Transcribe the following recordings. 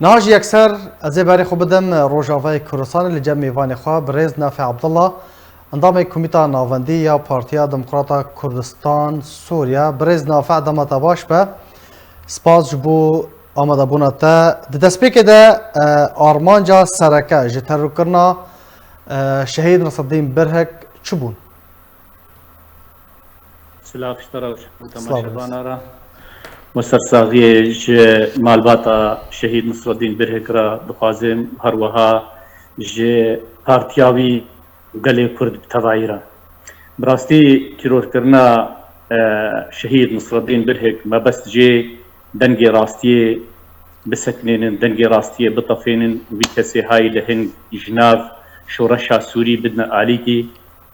نهاج يكسر ازباري خو بدم روجافاي كردستان اللي جمع ميواني خوا بريز نافع عبد الله انضم كوميتا نافندية بارتيا ديمقراطا كردستان سوريا بريز نافع دمت باش به سپاس جبو آمده بونا تا دستپیک ده آرمانجا سرکه جتر کرنا شهید نصر الدین برهک چبون؟ سلاف اشتراك تماشانا را مستر صاغي مالباتا شهيد نصر الدين برهك را بخوازم هروها ج بارتياوي قلي كرد بتوايرا براستي كيرور كرنا شهيد نصر الدين برهك ما بس جي دنجي راستي بسكنين دنجي راستي بطفين وبكسي هاي لهن جناف شورشا سوري بدنا عليكي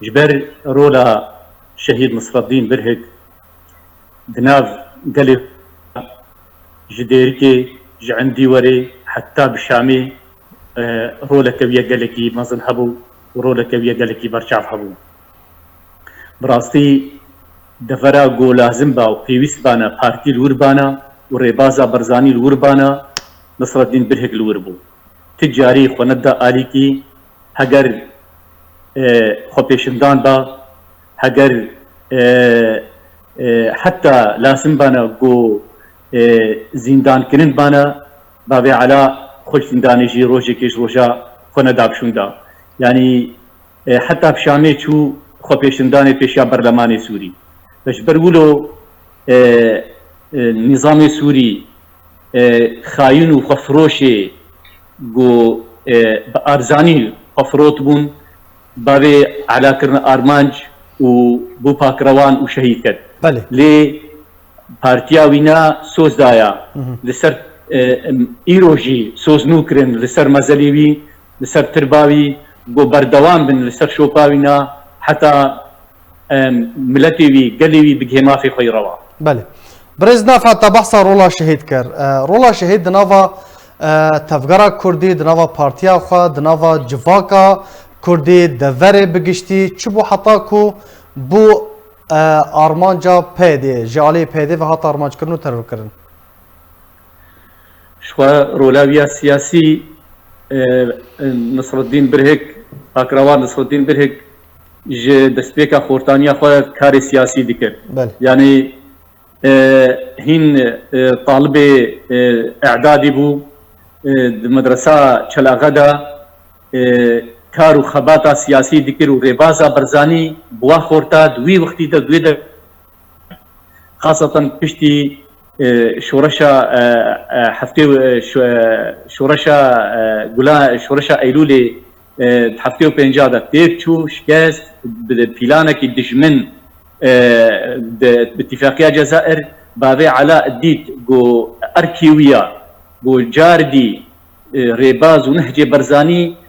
جبر رولا شهيد نصر الدين برهك دناف قلي جديركي جعندي وري حتى بشامي رولك ويا قلكي مازن هبو ورولك ويا قلكي برشاف هبو براستي دفرا قو لازم با وقيويس بانا بارتي الوربانا وريبازا برزاني الوربانا نصر الدين برهك الوربو تجاري خوندا آليكي هجر خوبيشندان با هجر حتى لازم بانا قو زندان كرن بانا بابي على خوش زنداني جي روجي كيش روجا خونا دابشوندا يعني حتى بشامي شو خوبيشنداني بيشيا برلماني سوري باش برقولو نظام سوري خاين وخفروشي قو بارزاني خفروت بون بابي على كرنا ارمانج وبو باكروان وشهيد كد بله لي بارتيا وينا سوز دايا لسر ايروجي سوز نوكرن لسر مزليوي لسر ترباوي قو بردوان بن لسر شوباوينا حتى ملتيوي قليوي بجهما في خيروا بله بريز نافع تبحثا رولا شهيد كر رولا شهيد دنافا تفگرا كردي دنافا بارتيا خوا دنافا جواكا كردي دفري بگشتي چبو حتاكو بو آرمانجا پیده جالی پیده و حتی آرمانج کرن و ترور کرن شخوا رولاویا سیاسی نصر الدین برهک اکروان نصر الدین برهک ج دستپیکا خورتانیا خوا کار سیاسی دکر یعنی هین طالب اعدادی بو مدرسه چلاغدا كارو خباتا سياسي دكر وريبازا برزاني بوا خورتا دوي وقتي دا دوي دا خاصة بشتي شورشا حفتي شورشا قولا شورشا ايلولي حفتي وبنجا دا تيرتشو شكاز بلانك الدجمن باتفاقية جزائر بابي على الديت جو اركيويا جو جاردي ريباز ونهجي برزاني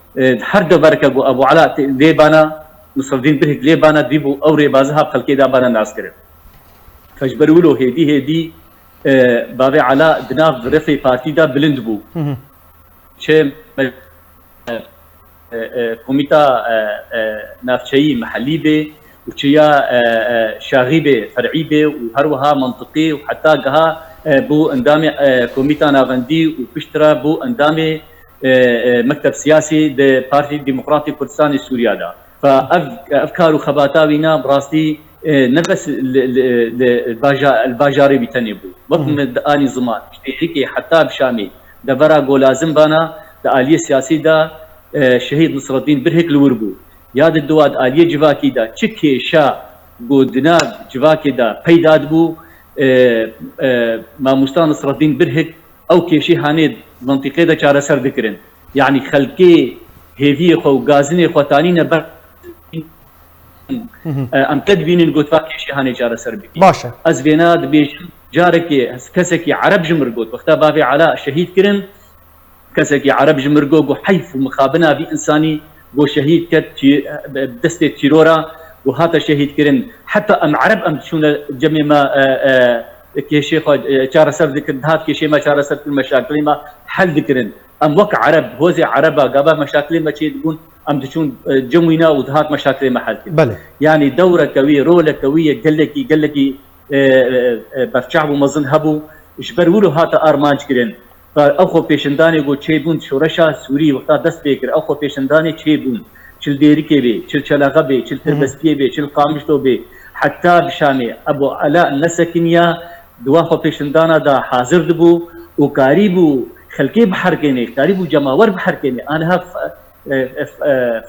هر دبرك ابو علاء ليبانا نصر الدين برهك ليبانا ديبو اوري بازها بخلكي دابانا ناس كرن فجبرولو هيدي بابي علاء دناف رفي بارتي دا بلند بو شي كوميتا نافشي محلي بي وشيا شاغي بي فرعي بي وهروها منطقي وحتى قها بو اندامي كوميتا نافندي وبشترا بو اندامي مكتب سياسي دي بارتي ديمقراطي كردستان سوريا دا فافكار وخباتاوينا براستي نفس الباجاري بيتنبو وقت من اني زمان هيك حتى بشامي دبرا قو لازم بانا دا آلية سياسي دا شهيد نصر الدين برهك الوربو ياد الدواد آلية جواكي دا تشكي شا قو دناب جواكي دا بيداد بو ما مستان نصر الدين برهك او كيشي هاني منطقه دا چاره سر دکرن يعني خلقي هيفي خو غازني خو تانين بر ام تدبين قوت كيشي هاني چاره سر بك باشا از بيناد بيش جارك كسكي عرب جمر قوت وقتا بابي على شهيد كرن كسكي عرب جمر قو حيف ومخابنا بي انساني قو شهيد كت دست تيرورا وهذا شهيد كرن حتى ام عرب ام شون جمع ما كيشي خو چاره سر ذكر هات كيشي ما چاره سر المشاكل ما حل ذكرن ام وك عرب هوزي عربا قابا مشاكل ما تشي تكون ام تشون جموينا وذهات مشاكل ما حل بله يعني دوره كويه روله كويه قال لك برشعب ومظن هبو جبرولو هات ارمانج كرن ئەو خۆ پێشندانێ بۆ چێبوون شۆڕەشا سووری وەختا دەست پێکرد ئەو خۆ پێشندانێ چێبوون چل دێریکێ بێ چل چەلەغە بێ چل تربەستیە بێ چل قامشتۆ بێ حتا بشانێ ئەبۆ ئەلا نەسەکنیا دوا خۆ پێشندانەدا حاضر دەبوو و کاری بوو خەلکێ بحەرکێنێ کاری بوو جەماوەەر بحەرکێنێ ئانها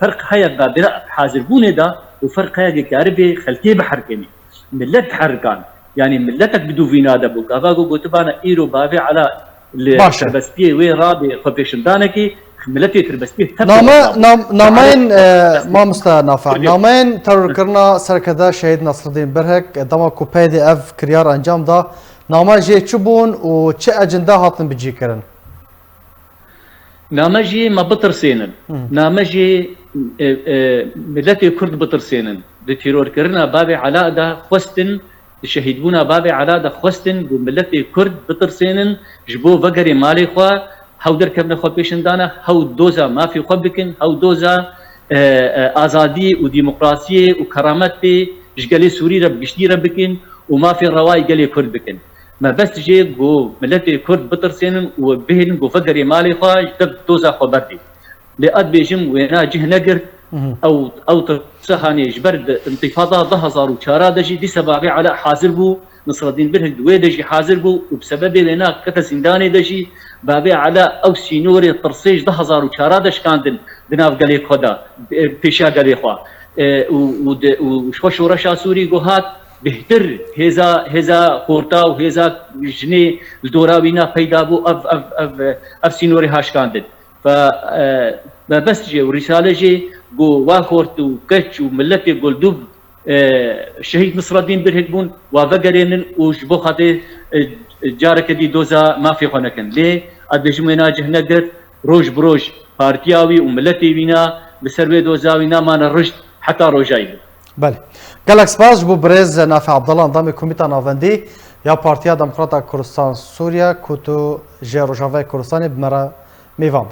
فرق هەیە بابرا حاضربوونێدا و فرق هەیە گەکارە بێ خەلکێ بحەرکێنێ ملت حەرکان يعني ملتك بدو فينا دبو كافاغو قوتبانا ايرو بابي على تربستي وي رابي خبيشندانكي ملتي تربستي نامين ما مستنافع نامين تركرنا سركدا شهيد نصر الدين برهك دما كوبيدي اف كريار انجام دا نامه جي تشبون و تش اجندا هاتن بجي كرن نامجي ما بطرسينن نامجي ملتي كرد بطرسينن لتيرور كرنا بابي علاء دا خوستن الشهيد بونا بابي علاء دا خوستن ملتي كرد بطرسينن جبو فقري مالي خوا هاو در كبنا خوا بيشندانا هاو دوزا ما في خوا بكن هاو دوزا آزادي و ديمقراطية و كرامتي جقالي سوري رب بشتي رب بكن وما في رواي قالي كرد بكن ما بس جي جو ملتي كرد بطرسينن وبهن جو فقري مالي خوا جدب دوزا خوا بردي لأد بيجم وينا جه نقر او تسهاني جبرد انتفاضه ظهر وشارا دجي دي سبابي على حاضر بو نصر الدين برهك دوي دجي حاضر بو وبسبب لنا كتا زنداني دجي بابي على او سينوري طرسيج ظهر وشارا دش كاندن بناف قالي خدا بيشا قالي خوا وشو شورشا سوري جوهات بهتر هزا خورتا وهزا جني الدوراوينا پیدا بو اف سينوري هاش كاندن ف بس جي ورساله جي جو واخورت وكتش وملتي قلدوب شهيد نصر الدين برهك بون وفقرين وجبو خاطي جارك دي دوزا ما في خونكن ليه ادجمنا جهنقر روج بروج بارتياوي وملتي بينا بسربي دوزا وينا ما نرشد حتى روجاي بله قالك سباس بو بريز نافع عبد الله نظام كوميتا نافندي يا بارتيا ديمقراطية كردستان سوريا كوتو جي روجافي كردستاني بمرا ميفان